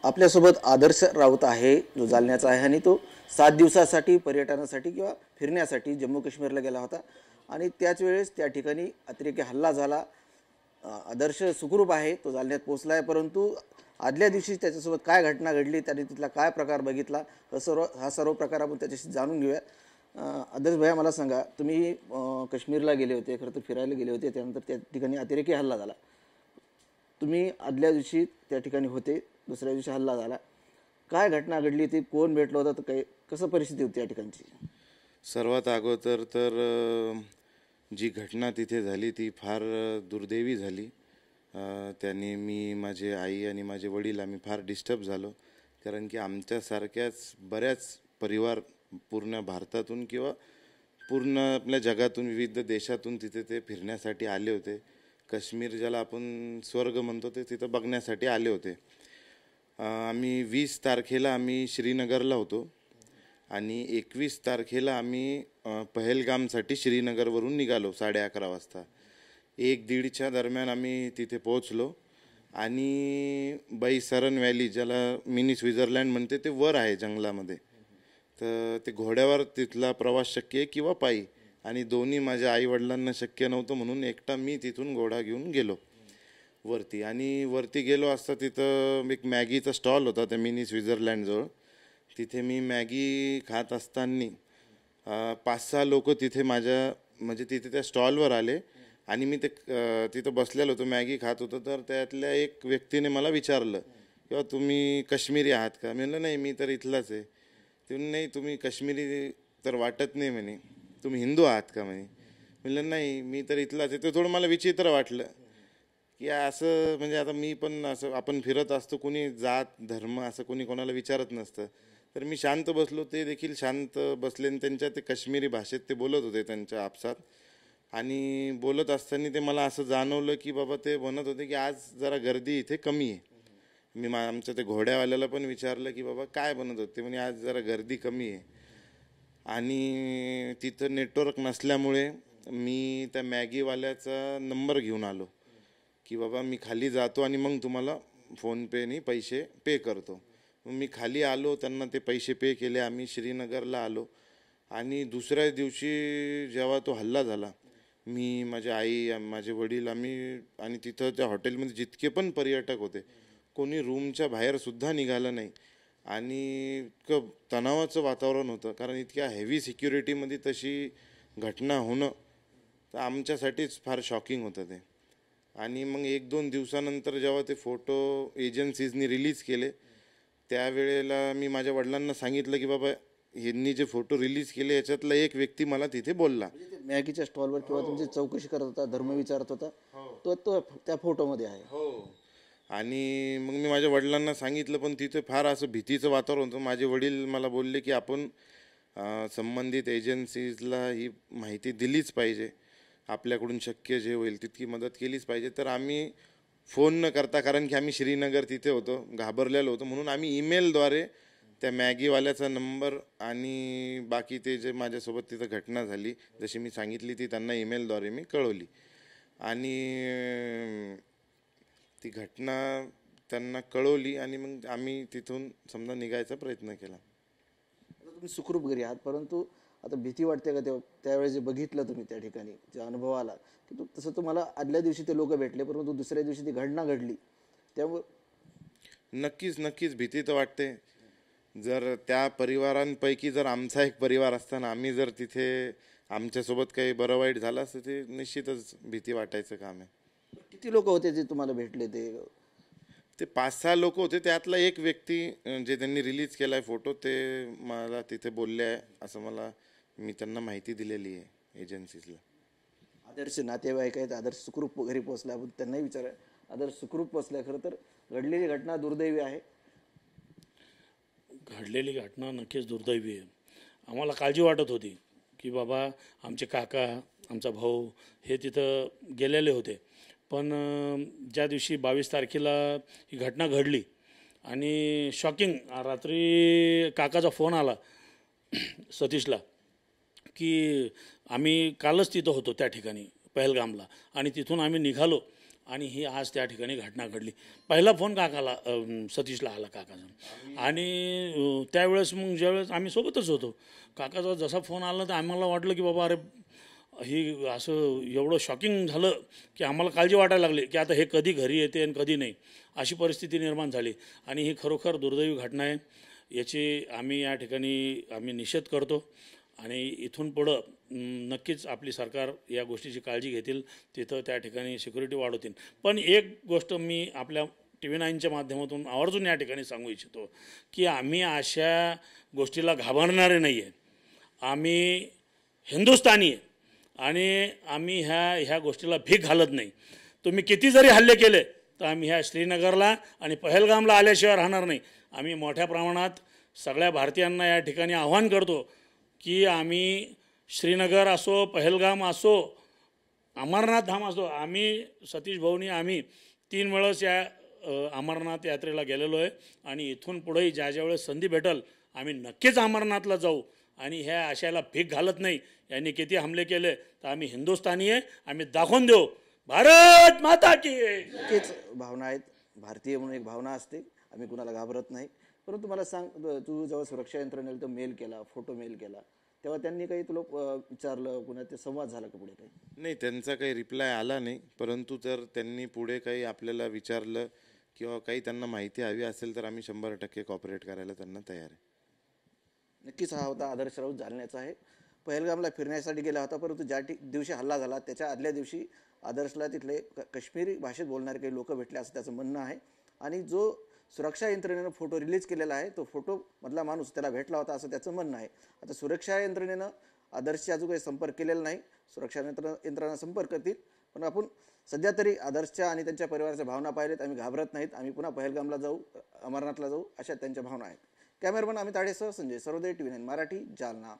आपल्यासोबत आदर्श राऊत आहे, जो जालन्याचा आहे आणि तो 7 दिवसासाठी पर्यटनासाठी किंवा फिरण्यासाठी जम्मू काश्मीरला गेला होता आणि त्याच वेळेस त्या ठिकाणी अतिरेकी हल्ला झाला। आदर्श सुखरूप आहे, तो जालन्यात पोहोचला आहे, परंतु आदल्या दिवशी त्याच्यासोबत काय घटना घडली, त्याने तिथला काय प्रकार बघितला, हा सर्व प्रकार आपण त्याच्याशी जाणून घेऊया। आदर्श भैया, मला सांगा, तुम्ही काश्मीरला गेले होते, खरं तर फिरायला गेले होते, त्यानंतर त्या ठिकाणी अतिरेकी हल्ला झाला। तुम्ही आदल्या दिवशी त्या ठिकाणी होते, दुसऱ्या दिवशी हल्ला झाला, काय घटना घडली ती, कोण भेटलं होतं, काय कसं परिस्थिती होती या ठिकाणची? सर्वात अगोदर तर जी घटना तिथे झाली ती फार दुर्दैवी झाली। त्याने मी, माझे आई आणि माझे वडील आम्ही फार डिस्टर्ब झालो, कारण की आमच्यासारख्याच बऱ्याच परिवार पूर्ण भारतातून किंवा पूर्ण आपल्या जगातून विविध देशातून तिथे ते फिरण्यासाठी आले होते। काश्मीर ज्याला आपण स्वर्ग म्हणतो ते तिथं बघण्यासाठी आले होते। आम्ही 20 तारखेला आम्ही श्रीनगरला होतो आणि 21 तारखेला आम्ही पहलगामसाठी श्रीनगरवरून निघालो 11:30 वाजता। 1-1:30च्या दरम्यान आम्ही तिथे पोहोचलो आणि बैसरन व्हॅली, ज्याला मिनी स्वित्झर्लंड म्हणते, ते वर आहे जंगलामध्ये। तर ते घोड्यावर तिथला प्रवास शक्य आहे किंवा पायी, आणि दोन्ही माझ्या आईवडिलांना शक्य नव्हतं, म्हणून एकटा मी तिथून घोडा घेऊन गेलो वरती। आणि वरती गेलो असता तिथं एक मॅगीचा स्टॉल होता त्या मिनी स्वित्झर्लंडजवळ। तिथे मी मॅगी खात असताना 5-6 लोक तिथे म्हणजे तिथे त्या स्टॉलवर आले आणि मी ते तिथं बसलेलो होतो, मॅगी खात होतो। तर त्यातल्या एक व्यक्तीने मला विचारलं, किंवा तुम्ही काश्मीरी आहात का? मी म्हणलं नाही, मी तर इथलाच आहे। ते नाही, तुम्ही काश्मीरी तर वाटत नाही म्हणे, तुम्ही हिंदू आहात का म्हणे? म्हणलं नाही, मी तर इथलाच आहे। ते थोडं मला विचित्र वाटलं की असं, म्हणजे आता मी पण असं, आपण फिरत असतो, कोणी जात धर्म असं कोणी कोणाला विचारत नसतं। तर मी शांत बसलो, ते देखील शांत बसले आणि त्यांच्या ते काश्मीरी भाषेत ते बोलत होते त्यांच्या आपसात। आणि बोलत असताना ते मला असं जाणवलं की बाबा ते म्हणत होते की आज जरा गर्दी इथे कमी आहे। मी आमच्या ते घोड्यावाल्याला पण विचारलं की बाबा काय बनत होते? म्हणे आज जरा गर्दी कमी आहे। आणि तिथं नेटवर्क नसल्यामुळे मी त्या मॅगीवाल्याचा नंबर घेऊन आलो की बाबा मी खाली जातो आणि मग तुम्हाला फोनपेने पैसे पे करतो। मी खाली आलो, त्यांना ते पैसे पे केले, आम्ही श्रीनगरला आलो। आणि दुसऱ्या दिवशी जेव्हा तो हल्ला झाला, मी, माझी आई, माझे वडील, आम्ही आणि तिथं त्या हॉटेलमध्ये जितके पण पर्यटक होते, कोणी रूमच्या बाहेरसुद्धा निघालं नाही। आणि इतकं तणावाचं वातावरण होतं, कारण इतक्या हेवी सिक्युरिटीमध्ये तशी घटना होणं तर आमच्यासाठीच फार शॉकिंग होतं ते। आणि मग 1-2 दिवसानंतर जेव्हा ते फोटो एजन्सीजनी रिलीज केले, त्यावेळेला मी माझ्या वडिलांना सांगितलं की बाबा यांनी जे फोटो रिलीज केले याच्यातला एक व्यक्ती मला तिथे बोलला, मॅगीच्या स्टॉलवर किंवा तुमची चौकशी करत होता, धर्म विचारत होता, तो त्या फोटोमध्ये आहे। हो। आणि मग मी माझ्या वडिलांना सांगितलं, पण तिथे फार असं भीतीचं वातावरण होतं। माझे वडील मला बोलले की आपण संबंधित एजन्सीजला ही माहिती दिलीच पाहिजे, आपल्याकडून शक्य जे होईल तितकी मदत केलीच पाहिजे। तर आम्ही फोन न करता, कारण की आम्ही श्रीनगर तिथे होतो, घाबरलेलो होतो, म्हणून आम्ही ईमेलद्वारे त्या मॅगीवाल्याचा नंबर आणि बाकी ते जे माझ्यासोबत तिथं घटना झाली जशी मी सांगितली ती त्यांना ईमेलद्वारे मी कळवली। आणि ती घटना त्यांना कळवली आणि मग आम्ही तिथून समजा निघायचा प्रयत्न केला। तुम्ही सुखरूप घरी आहात, परंतु आता भीती वाटते का त्यावेळेस जे बघितलं तुम्ही त्या ठिकाणी, जे अनुभव आला, की तसं तुम्हाला आदल्या दिवशी ते लोक भेटले, परंतु दुसऱ्या दिवशी ती घटना घडली, त्यामुळे नक्कीच भीती तर वाटते। जर त्या परिवारांपैकी जर आमचा एक परिवार असताना आम्ही जर तिथे आमच्यासोबत काही बरं वाईट झालं असतं, ते निश्चितच भीती वाटायचं काम आहे। किती लोक होते जे तुम्हाला भेटले? ते 5-6 लोक होते, त्यातला एक व्यक्ती जे त्यांनी रिलीज केलाय फोटो, ते मला तिथे बोलले आहे असं मी त्यांना माहिती दिलेली आहे एजन्सीजला। आदर्श नातेवाईक आहेत, आदर्श सुखरूप घरी पोहोचला, त्यांनाही विचारा, आदर्श सुखरूप पोहोचलाय। खरं तर घडलेली घटना दुर्दैवी आहे। घडलेली घटना नक्कीच दुर्दैवी आहे। आम्हाला काळजी वाटत होती की बाबा आमचे काका, आमचा भाऊ हे तिथं गेलेले होते, पण ज्या दिवशी 22 तारखेला ही घटना घडली आणि शॉकिंग, रात्री काकाचा फोन आला सतीशला की आम्ही कालच तिथं होतो त्या ठिकाणी पहलगामला, आणि तिथून आम्ही निघालो आणि ही आज त्या ठिकाणी घटना घडली. पहिला फोन काकाला सतीशला आला काकाचा, आणि त्यावेळेस मग ज्यावेळेस आम्ही सोबतच होतो, काकाचा जसा फोन आला तर आम्हाला वाटलं की बाबा अरे ही असं एवढं शॉकिंग झालं की आम्हाला काळजी वाटायला लागली की आता हे कधी घरी येते आणि कधी नाही, अशी परिस्थिती निर्माण झाली. आणि ही खरोखर दुर्दैवी घटना आहे. याची आम्ही या ठिकाणी निषेध करतो आणि इथून पुढं नक्कीच आपली सरकार या गोष्टीची काळजी घेतील, तिथं त्या ठिकाणी सिक्युरिटी वाढवतील. पण एक गोष्ट मी आपल्या TV9च्या माध्यमातून आवर्जून या ठिकाणी सांगू इच्छितो की आम्ही अशा गोष्टीला घाबरणारे नाही आहे. आम्ही हिंदुस्थानी आहे आणि आम्ही ह्या गोष्टीला भीक घालत नाही. तुम्ही किती जरी हल्ले केले तर आम्ही ह्या श्रीनगरला आणि पहलगामला आल्याशिवाय राहणार नाही. आम्ही मोठ्या प्रमाणात सगळ्या भारतीयांना या ठिकाणी आव्हान करतो की आम्ही श्रीनगर असो, पहलगाम असो, अमरनाथ धाम असो, आम्ही सतीश भाऊनी आम्ही 3 वेळेस या अमरनाथ यात्रेला गेलेलो आहे आणि इथून पुढेही ज्या वेळेस संधी भेटल आम्ही नक्कीच अमरनाथला जाऊ आणि ह्या आशयाला भीक घालत नाही. यांनी किती हमले केले तर आम्ही हिंदुस्थानी आहे, आम्ही दाखवून देऊ भारत माता की. नक्कीच भावना आहेत, भारतीय म्हणून एक भावना असते, आम्ही कुणाला घाबरत नाही. परंतु मला सांग, तू जेव्हा सुरक्षा यंत्रणेला तो मेल केला, फोटो मेल केला, तेव्हा त्यांनी काही तुला विचारलं, कुणा ते संवाद झाला का पुढे काही? नाही, त्यांचा काही रिप्लाय आला नाही. परंतु जर त्यांनी पुढे काही आपल्याला विचारलं किंवा काही त्यांना माहिती हवी असेल तर आम्ही 100% कॉपरेट करायला त्यांना तयार आहे. नक्कीच हा होता आदर्श राऊत जालन्याचा आहे. पहलगामला फिरण्यासाठी गेला होता, परंतु ज्या दिवशी हल्ला झाला त्याच्या आदल्या दिवशी आदर्शला तिथले काश्मीरी भाषेत बोलणारे काही लोक भेटले असं त्याचं म्हणणं आहे. आणि जो सुरक्षा यंत्रणेनं फोटो रिलीज केलेला आहे तो फोटो मधला माणूस त्याला भेटला होता असं त्याचं म्हणणं आहे. आता सुरक्षा यंत्रणेनं आदर्शशी अजून काही संपर्क केलेला नाही, सुरक्षा यंत्रणा संपर्क करतील. पण आपण सध्या तरी आदर्शच्या आणि त्यांच्या परिवाराच्या भावना पाहिलेत. आम्ही घाबरत नाहीत, आम्ही पुन्हा पहलगामला जाऊ, अमरनाथला जाऊ, अशा त्यांच्या भावना आहेत. कॅमेरामन अमित आडेसह संजय सरोदे, TV9 मराठी, जालना.